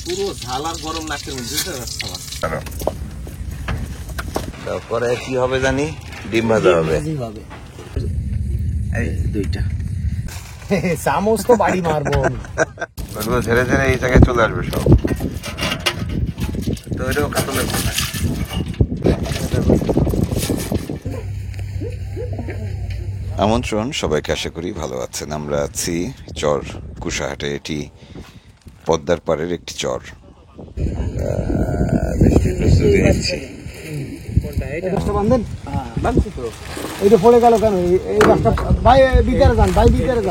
পুরো ঝাল আর গরম নাকের মধ্যে তারপরে কি হবে জানি, ডিম ভাজা হবে। এই দুইটা চামচ তো বাড়ি মারবো। ওগুলো ধীরে ধীরে এই জায়গায় চলে আসবে সব। তো এটাও কাতলের কথা। আমন্ত্রণ সবাইকে, আশা করি ভালো আছেন। আমরা আছি চর কুশাহাটে। এটি পদ্মার পাড়ের একটি চর। পড়ে গেল কেন? ভাই ভিতরে যান, ভাই ভিতরে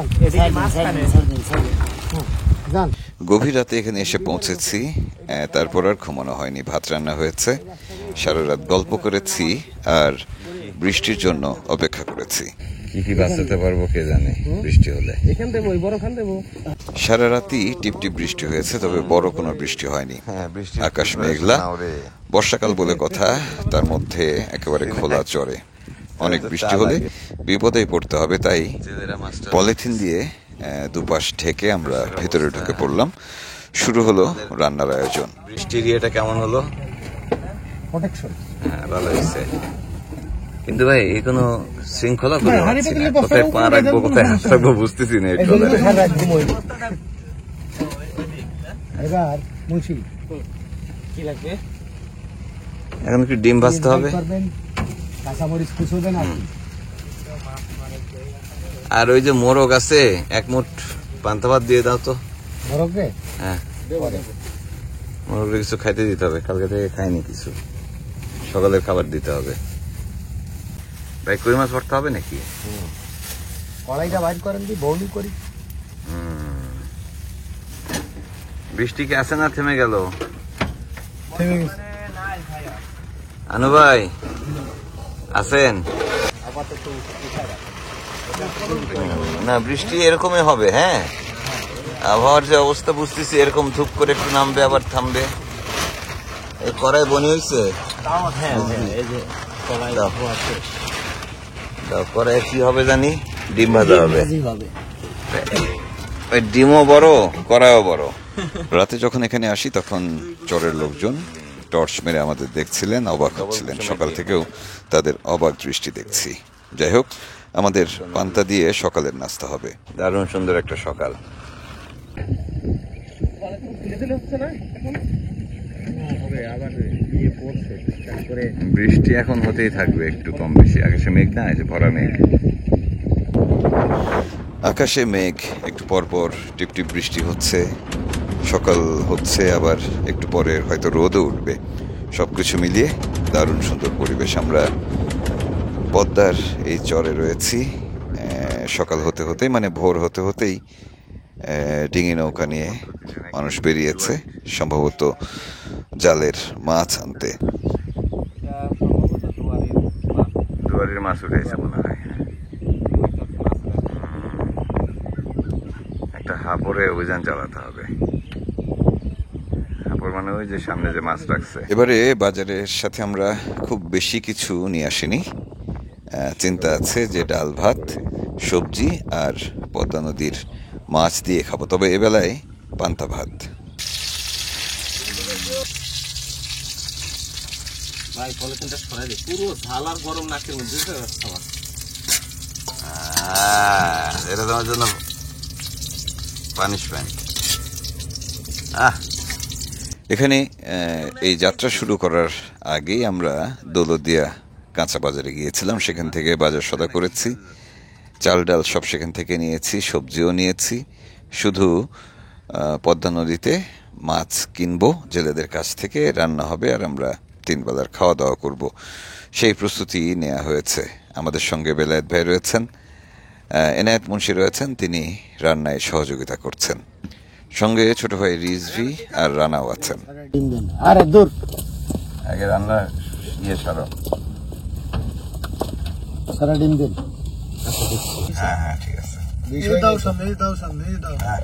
যান। গভীর রাতে এখানে এসে পৌঁছেছি, তারপর আর ঘুমানো হয়নি। ভাত রান্না হয়েছে, সারা রাত গল্প করেছি আর বৃষ্টির জন্য অপেক্ষা করেছি। কি কি বাঁচাতে পারবো কে জানে বৃষ্টি হলে। সারা রাতই টিপটিপ বৃষ্টি হয়েছে, তবে বড় কোনো বৃষ্টি হয়নি। আকাশ মেঘলা, বর্ষাকাল বলে কথা, তার মধ্যে একেবারে খোলা চরে। অনেক বৃষ্টি হলে বিপদেই পড়তে হবে, তাই পলিথিন দিয়ে দুপাশ ঢেকে আমরা ভেতরে ঢুকে পড়লাম। শুরু হলো রান্নার আয়োজন। বৃষ্টির ইয়েটা কেমন হলো? হ্যাঁ, ভালো হয়েছে। কিন্তু ভাই এই কোনো শৃঙ্খলা কোথায় পা রাখবো, কোথায় হাত রাখবো বুঝতেছি না। এখন কি ডিম ভাজতে হবে, আর ওই যে মোরগ আছে, এক মুঠ পান্তা ভাত দিয়ে দাও তো। হ্যাঁ, মোরগের কিছু খাইতে দিতে হবে, কালকে থেকে খাইনি কিছু, সকালের খাবার দিতে হবে। ভাই কই মাছ ভরতে হবে নাকি? কড়াইটা বাইর করেন, কি বউনি করি। বৃষ্টি কি আছে না থেমে গেল? আনু ভাই আছেন? না, বৃষ্টি এরকমই হবে। হ্যাঁ, আবহাওয়ার যে অবস্থা বুঝতেছি, এরকম ধূপ করে একটু নামবে আবার থামবে। এই কড়াই বনি হয়েছে। কড়াই কি হবে জানি, ডিম ভাজা হবে। ওই ডিমও বড়, কড়াইও বড়। রাতে যখন এখানে আসি তখন চরের লোকজন টর্চ মেরে আমাদের দেখছিলেন, অবাক হচ্ছিলেন। সকাল থেকেও তাদের অবাক দৃষ্টি দেখছি। যাই হোক, আমাদের পান্তা দিয়ে সকালের নাস্তা হবে। দারুণ সুন্দর একটা সকাল। বৃষ্টি এখন হতেই থাকবে, একটু কম বেশি। আকাশে মেঘ না, এই যে ভরা মেঘ। আকাশে মেঘ, একটু পর পর টিপটিপ বৃষ্টি হচ্ছে। সকাল হচ্ছে, আবার একটু পরে হয়তো রোদও উঠবে। সবকিছু মিলিয়ে দারুণ সুন্দর পরিবেশ। আমরা পদ্মার এই চরে রয়েছি। সকাল হতে হতেই, মানে ভোর হতে হতেই ডিঙি নৌকা নিয়ে মানুষ বেরিয়েছে, সম্ভবত জালের মাছ আনতে। দুয়ারের মাছ উঠেছে মনে হয়। একটা হাপরে অভিযান চালাতে হবে। হাপর মানে ওই যে সামনে যে মাছ রাখছে। এবারে বাজারের সাথে আমরা খুব বেশি কিছু নিয়ে আসিনি। চিন্তা আছে যে ডাল ভাত, সবজি আর পদ্মা নদীর মাছ দিয়ে খাবো, তবে এবেলায় পান্তা ভাত। ভাই পলিথিনটা সরাই দে, পুরো ঝাল আর গরম নাকের মধ্যে এটা তোমার জন্য পানিশমেন্ট। এখানে এই যাত্রা শুরু করার আগেই আমরা দৌলতদিয়া কাঁচা বাজারে গিয়েছিলাম। সেখান থেকে বাজার সদা করেছি, চাল ডাল সব সেখান থেকে নিয়েছি, সবজিও নিয়েছি। শুধু পদ্মা নদীতে মাছ কিনবো জেলেদের কাছ থেকে, রান্না হবে আর আমরা 3 বেলার খাওয়া দাওয়া করব। সেই প্রস্তুতি নেওয়া হয়েছে। আমাদের সঙ্গে বেলায়েত ভাই রয়েছেন, এনায়েত মুন্সি রয়েছেন, তিনি রান্নায় সহযোগিতা করছেন। সঙ্গে ছোট ভাই রিজভি আর রানাও আছেন। আগে রান্না সারো, সারা ডিম দিন। হ্যাঁ হ্যাঁ, ঠিক আছে।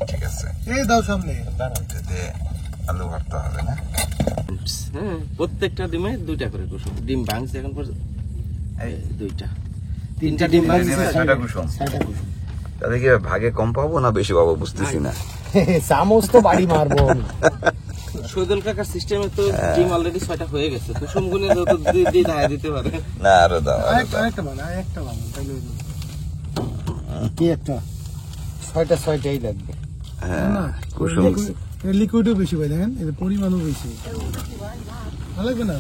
ঠিক আছে, আলু ভর্তা হবে না? হ্যাঁ, প্রত্যেকটা ডিমে 2টা করে কুসুম। ডিম ভাঙছে এখন পর্যন্ত 2টা 3টা ডিম ভাঙছে, 6টা কুসুম। তাহলে কি ভাগে কম পাবো না বেশি পাবো বুঝতেছি না। চামচ তো বাড়ি মারবো আমি। শহীদুল কাকার সিস্টেমে তো ডিম অলরেডি 6টা হয়ে গেছে, কুসুম গুনে তো দিয়ে ধায় দিতে পারে। না আরো দাও, আরো দাও। আরেকটা বানান তাইলে কি একটা 6টাই লাগবে। হ্যাঁ, কুসুম লিকুইডও বেশি পাই দেখেন, এর পরিমাণও বেশি ভালো লাগবে না।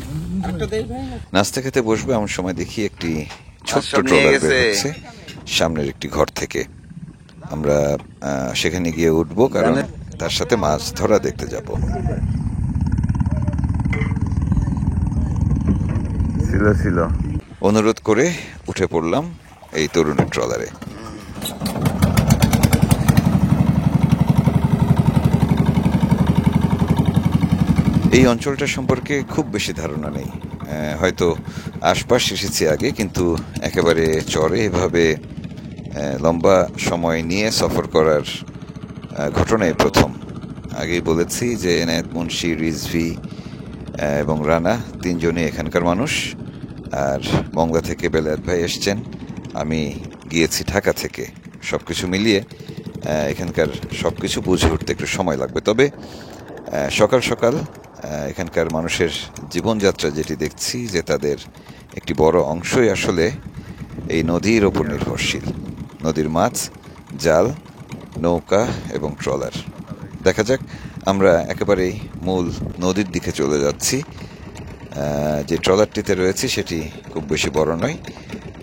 একটা দেই ভাই না? নাস্তা খেতে বসবো এমন সময় দেখি একটি ছোট্ট আশ্রম নিয়ে ট্রলার গেছে। বের হচ্ছে সামনের একটি ঘর থেকে। আমরা সেখানে গিয়ে উঠবো, কারণ তার সাথে মাছ ধরা দেখতে যাব। ছিল অনুরোধ করে উঠে পড়লাম এই তরুণের ট্রলারে। এই অঞ্চলটা সম্পর্কে খুব বেশি ধারণা নেই, হয়তো আশপাশ এসেছি আগে, কিন্তু একেবারে চরে এভাবে লম্বা সময় নিয়ে সফর করার ঘটনাই প্রথম। আগেই বলেছি যে এনায়েত মুন্সি, রিজভি এবং রানা তিনজনই এখানকার মানুষ, আর মংলা থেকে বেলায়েত ভাই এসছেন, আমি গিয়েছি ঢাকা থেকে। সব কিছু মিলিয়ে এখানকার সব কিছু বুঝে উঠতে একটু সময় লাগবে। তবে সকাল সকাল এখানকার মানুষের জীবনযাত্রা যেটি দেখছি, যে তাদের একটি বড় অংশই আসলে এই নদীর ওপর নির্ভরশীল। নদীর মাছ, জাল, নৌকা এবং ট্রলার। দেখা যাক, আমরা একেবারেই মূল নদীর দিকে চলে যাচ্ছি। যে ট্রলারটিতে রয়েছে সেটি খুব বেশি বড় নয়,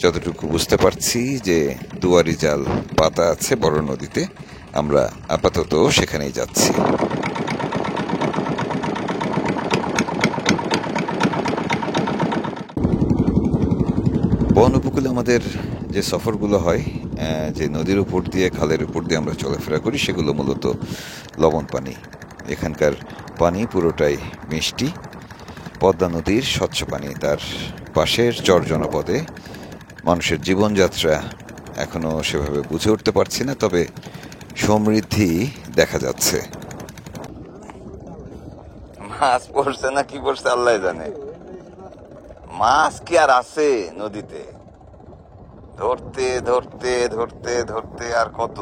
যতটুকু বুঝতে পারছি যে দুয়ারি জাল পাতা আছে বড় নদীতে। আমরা আপাতত সেখানেই যাচ্ছি। বন উপকূলে আমাদের যে সফরগুলো হয়, যে নদীর উপর দিয়ে, খালের উপর দিয়ে আমরা চলাফেরা করি, সেগুলো মূলত লবণ পানি। এখানকার পানি পুরোটাই মিষ্টি, পদ্মা নদীর স্বচ্ছ পানি। তার পাশের চর জনপদে মানুষের জীবনযাত্রা এখনো সেভাবে বুঝে উঠতে পারছি না, তবে সমৃদ্ধি দেখা যাচ্ছে। মাছ পড়ছে না কি পড়ছে আল্লাহ জানে। মাছ কি আর আছে নদীতে? ধরতে ধরতে ধরতে ধরতে আর কত।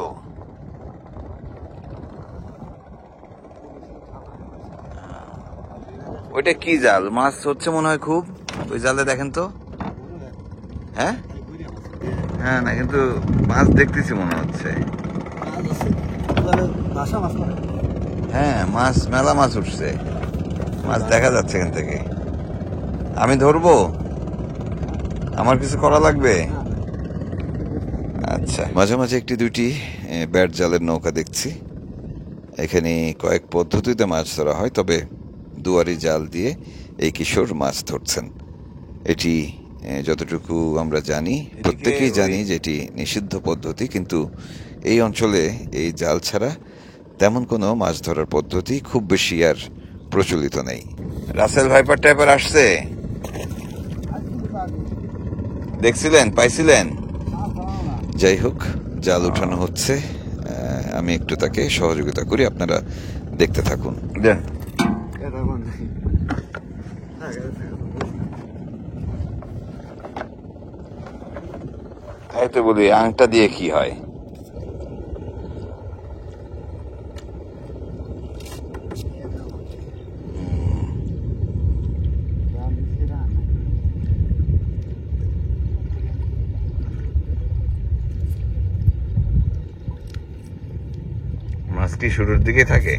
ওইটা কি জাল? মাছ হচ্ছে মনে হয় খুব। ওই জালে দেখেন তো। হ্যাঁ হ্যাঁ, না কিন্তু মাছ দেখতেছি মনে হচ্ছে। হ্যাঁ, মাছ, মেলা মাছ উঠছে। মাছ দেখা যাচ্ছে এখান থেকে। আমি ধরবো? আমার কিছু করা লাগবে? আচ্ছা। মাঝে মাঝে একটি দুইটি ব্যাট জালের নৌকা দেখছি। এখানে কয়েক পদ্ধতিতে মাছ ধরা হয়, তবে দুয়ারি জাল দিয়ে এই কিশোর মাছ ধরছেন। এটি যতটুকু আমরা জানি, প্রত্যেকেই জানি যে এটি নিষিদ্ধ পদ্ধতি, কিন্তু এই অঞ্চলে এই জাল ছাড়া তেমন কোনো মাছ ধরার পদ্ধতি খুব বেশি আর প্রচলিত নেই। রাসেল ভাইপার টাইপার আসছে, দেখছিলেন? পাইছিলেন? যাই হোক, জাল উঠানো হচ্ছে, আমি একটু তাকে সহযোগিতা করি, আপনারা দেখতে থাকুন। তাই তো বলি, আংটা দিয়ে কি হয়? মাছ কি শুরুর দিকে থাকে?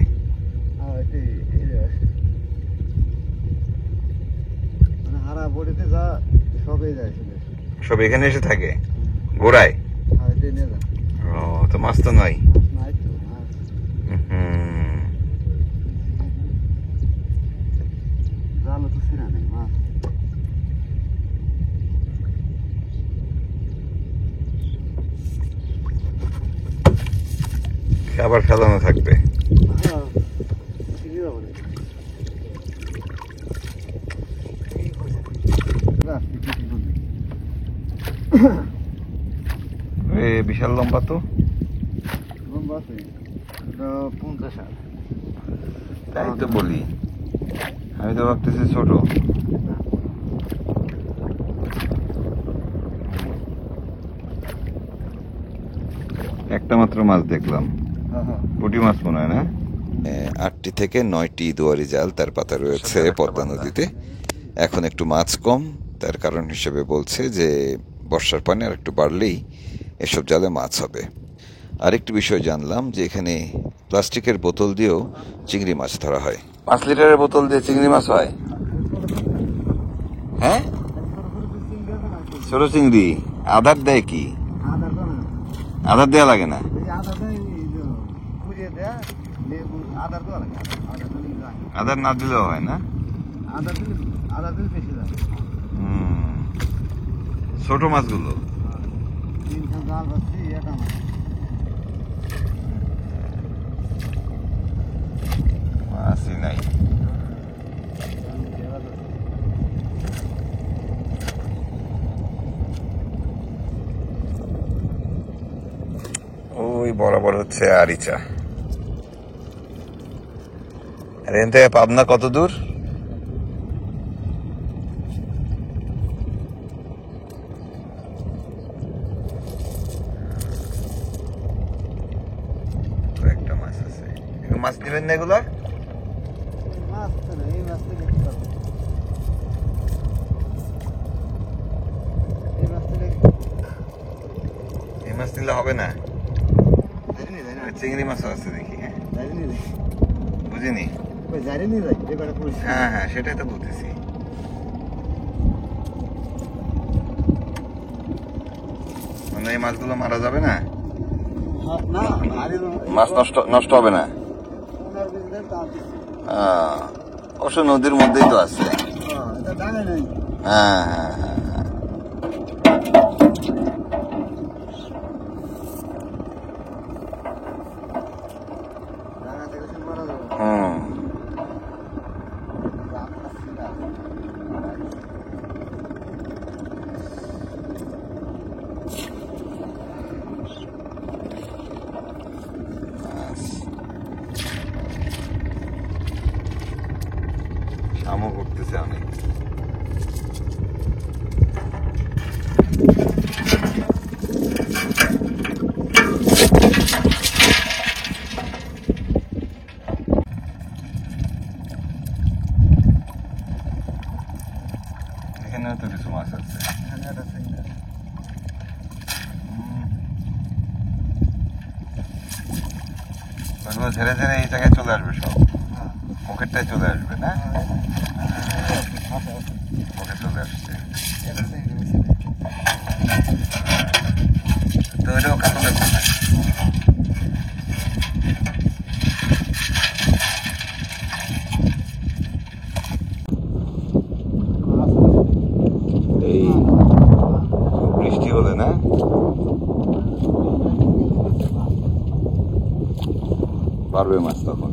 সব এখানে এসে থাকে গোড়ায়? ও, তো মাছ তো নয়। খাবার ফেলানো থাকবে। বিশাল লম্বা তো। তাই তো বলি, আমি তো ভাবতেছি ছোট। একটা মাত্র মাছ দেখলাম, পুঁটি মাছ মনে হয় না? 8টি থেকে 9টি দুয়ারি জাল তার পাতা রয়েছে পদ্মা নদীতে। এখন একটু মাছ কম, তার কারণ হিসেবে বলছে যে বর্ষার পানি আর একটু বাড়লেই এসব জালে মাছ হবে। আরেকটি বিষয় জানলাম যে এখানে প্লাস্টিকের বোতল দিয়েও চিংড়ি মাছ ধরা হয়। 5 লিটারের বোতল দিয়ে চিংড়ি মাছ হয়? হ্যাঁ, ছোট চিংড়ি। আধার দেয় কি? আধার দেয়া লাগে না? আধার না দিলেও হয় না? ছোট মাছগুলো মাছই নাই। ওই বরাবর হচ্ছে আরিচা। আর এখান থেকে পাবনা কত দূর? একটা মাছ আছে। মাছ নেবেন না এগুলো? এই মাছ নিলে হবে না? চিংড়ি মাছও আছে দেখি। হ্যাঁ, বুঝিনি। হ্যাঁ হ্যাঁ, সেটাই তো বলতেছি। মানে এই মাছগুলো মারা যাবে না? মাছ নষ্ট হবে না? অবশ্য নদীর মধ্যেই তো আছে। হ্যাঁ হ্যাঁ হ্যাঁ। শামুক উঠতেছে অনেক। এখানেও তো কিছু মাছ আছে। ঝেড়ে ঝেড়ে এই জায়গায় চলে আসবে, সব পকেটটাই চলে আসবে না? পকেট চলে আসছে তো, এটাও কাতলের কথা। এই বৃষ্টি হলে না পারবে মাছ তখন।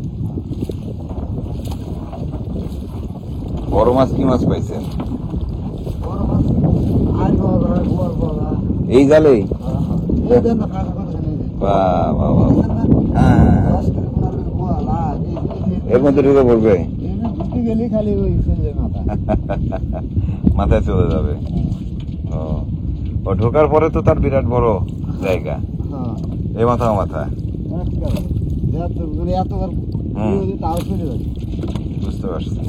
বড় মাছ কি মাছ পাইছেন এই জালে? এর মধ্যে ঢুকে পড়বে, মাথায় চলে যাবে। ও ঢোকার পরে তো তার বিরাট বড় জায়গা, এই মাথা মাথা। বুঝতে পারছি।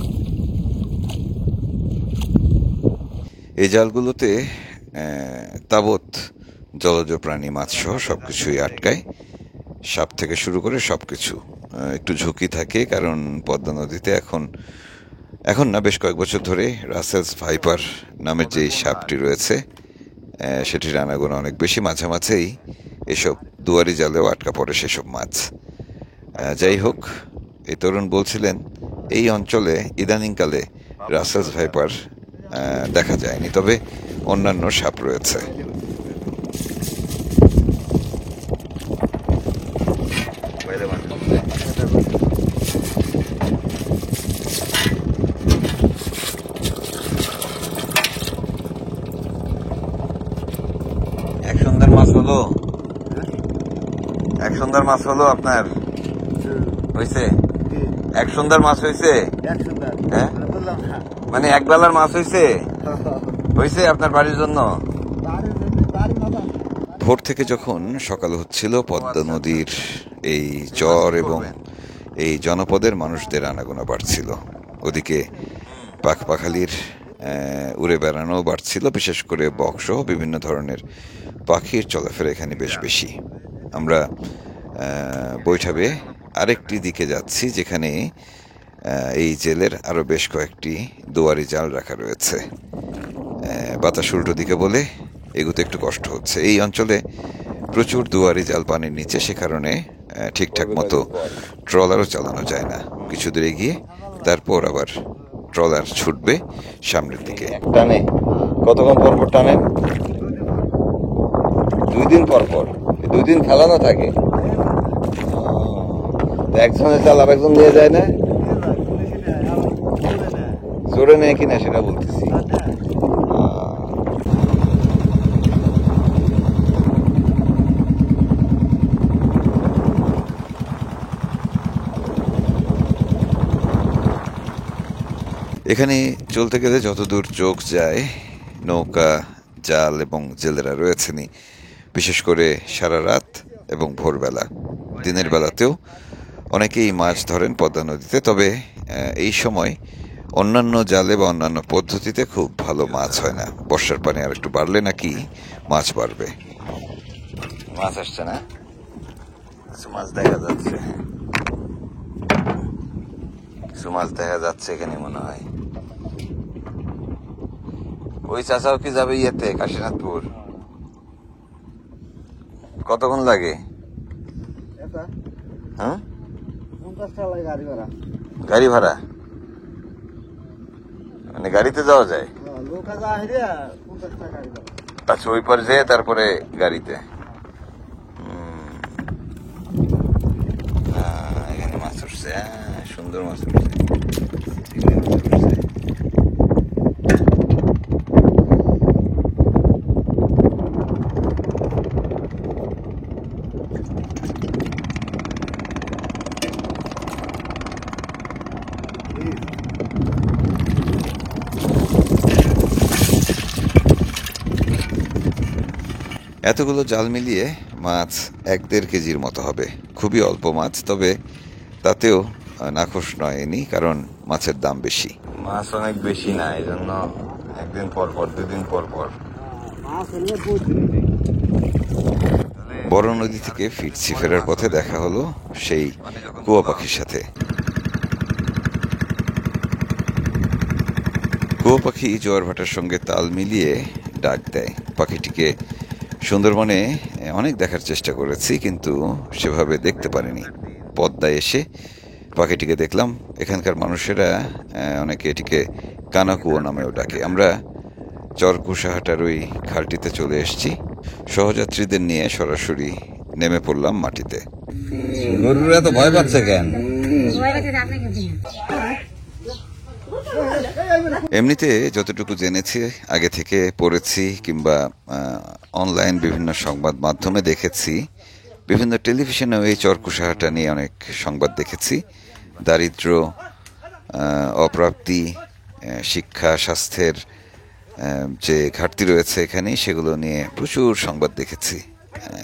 এই জালগুলোতে তাবৎ জলজ প্রাণী, মাছ সহ সবকিছুই আটকায়, সাপ থেকে শুরু করে সবকিছু। একটু ঝুঁকি থাকে, কারণ পদ্মা নদীতে এখন না, বেশ কয়েক বছর ধরে রাসেলস ভাইপার নামের যে সাপটি রয়েছে সেটির আনাগোনা অনেক বেশি। মাঝে মাঝেই এসব দুয়ারি জালেও আটকা পড়ে সেসব মাছ। যাই হোক, এই তরুণ বলছিলেন এই অঞ্চলে ইদানিংকালে রাসেলস ভাইপার দেখা যায়নি, তবে অন্যান্য সাপ রয়েছে। এক সন্ধ্যার মাছ হলো, এক সন্ধ্যার মাছ হলো আপনার হয়েছে? এক সন্ধ্যার মাছ হয়েছে? হ্যাঁ, মানে এক বেলার মাছ হয়েছে? হয়েছে আপনার বাড়ির জন্য? ভোর থেকে যখন সকাল হচ্ছিল, পদ্মা নদীর এই চর এবং এই জনপদের মানুষদের আনাগোনা বাড়ছিল। ওদিকে পাখালির উড়ে বেড়ানো বাড়ছিল, বিশেষ করে বকসহ বিভিন্ন ধরনের পাখির চলাফেরা এখানে বেশ বেশি। আমরা বৈঠাবে আরেকটি দিকে যাচ্ছি, যেখানে এই জেলের আরও বেশ কয়েকটি দুয়ারি জাল রাখা রয়েছে। বাতাস উল্টো দিকে বলে এগুতে একটু কষ্ট হচ্ছে। এই অঞ্চলে প্রচুর দুয়ারি জাল পানির নিচে, সে কারণে ঠিকঠাক মতো ট্রলারও চালানো যায় না। কিছু দূরে গিয়ে তারপর আবার ট্রলার ছুটবে সামনের দিকে। টানে কতক্ষণ পর পর টানেন? 2 দিন পর পর। 2 দিন খেলানো থাকে। একজনের চাল আর একজন নিয়ে যায় না, জোরে নেয় কিনা সেটা বলতেছি। এখানে চলতে গেলে যতদূর চোখ যায় নৌকা, জাল এবং জেলেরা রয়েছেনই, বিশেষ করে সারা রাত এবং ভোরবেলা। দিনের বেলাতেও অনেকেই মাছ ধরেন পদ্মা নদীতে, তবে এই সময় অন্যান্য জালে বা অন্যান্য পদ্ধতিতে খুব ভালো মাছ হয় না। বর্ষার পানি আর একটু বাড়লে নাকি মাছ বাড়বে। মাছ আসছে না, মাছ দেখা যাচ্ছে, কিছু মাছ দেখা যাচ্ছে এখানে মনে হয়। ওই চাচাও কি যাবে ইয়েতে কাশীনাথপুর? কতক্ষণ লাগে? হ্যাঁ, 50 টাকা লাগে গাড়ি ভাড়া। গাড়ি ভাড়া মানে গাড়িতে যাওয়া যায়? নৌকা যা হেরে 50 টাকা গাড়ি ভাড়া। আচ্ছা, ওই পর যেয়ে তারপরে গাড়িতে। এখানে মাছ উঠছে, সুন্দর মাছ উঠছে। এতগুলো জাল মিলিয়ে মাছ 1-1.5 কেজির মতো হবে। খুবই অল্প মাছ, তবে তাতেও নাখোশ নয় এনি, কারণ মাছের দাম বেশি। মাছ অনেক বেশি না, এই জন্য 1 দিন পর পর 2 দিন পর পর। বড় নদী থেকে ফিরছি, ফেরার পথে দেখা হলো সেই কুয়া পাখির সাথে। কুয়া পাখি জোয়ার ভাটার সঙ্গে তাল মিলিয়ে ডাক দেয়। পাখিটিকে সুন্দরবনে অনেক দেখার চেষ্টা করেছি, কিন্তু সেভাবে দেখতে পারিনি। পদ্মায় এসে পাখিটিকে দেখলাম। এখানকার মানুষেরা অনেকে এটিকে কানাকুয়ো নামেও ডাকে। আমরা চরকুশাহাটার ওই খালটিতে চলে এসেছি। সহযাত্রীদের নিয়ে সরাসরি নেমে পড়লাম মাটিতে। গরুরা তো ভয় পাচ্ছে কেন? এমনিতে যতটুকু জেনেছি, আগে থেকে পড়েছি কিংবা অনলাইন বিভিন্ন সংবাদ মাধ্যমে দেখেছি, বিভিন্ন টেলিভিশনেও এই চরকুশাহাটা নিয়ে অনেক সংবাদ দেখেছি। দারিদ্র, অপ্রাপ্তি, শিক্ষা, স্বাস্থ্যের যে ঘাটতি রয়েছে এখানে, সেগুলো নিয়ে প্রচুর সংবাদ দেখেছি।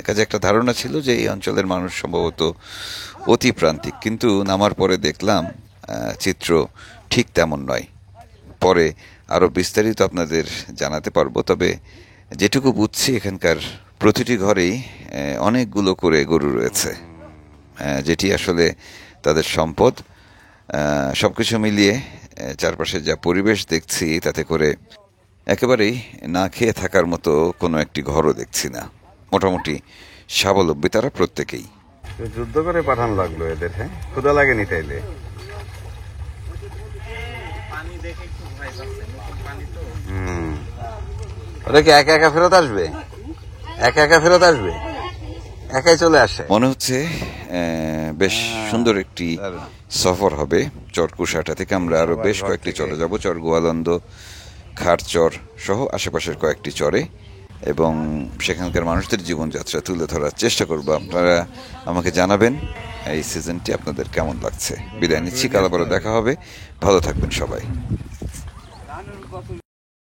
কাজে একটা ধারণা ছিল যে এই অঞ্চলের মানুষ সম্ভবত অতি প্রান্তিক, কিন্তু নামার পরে দেখলাম চিত্র ঠিক তেমন নয়। পরে আরও বিস্তারিত আপনাদের জানাতে পারবো, তবে যেটুকু বুঝছি এখানকার প্রতিটি ঘরেই অনেকগুলো করে গরু রয়েছে, যেটি আসলে তাদের সম্পদ। সবকিছু মিলিয়ে চারপাশে যা পরিবেশ দেখছি, তাতে করে একেবারেই না খেয়ে থাকার মতো কোনো একটি ঘরও দেখছি না। মোটামুটি স্বাবলম্বী তারা প্রত্যেকেই। যুদ্ধ করে পাঠান লাগলো এদের, হ্যাঁ? ক্ষুধা লাগেনি তাইলে? ওরা কি একা একা ফেরত আসবে? একা একা ফেরত আসবে? একাই চলে আসে মনে হচ্ছে। বেশ সুন্দর একটি সফর হবে। চরকুশাহাটা থেকে আমরা আরো বেশ কয়েকটি চরে যাব, চর গোয়ালন্দ, খারচর সহ আশেপাশের কয়েকটি চরে, এবং সেখানকার মানুষদের জীবনযাত্রা তুলে ধরার চেষ্টা করব। আপনারা আমাকে জানাবেন এই সিজনটি আপনাদের কেমন লাগছে। বিদায় নিচ্ছি, কাল আবারও দেখা হবে। ভালো থাকবেন সবাই।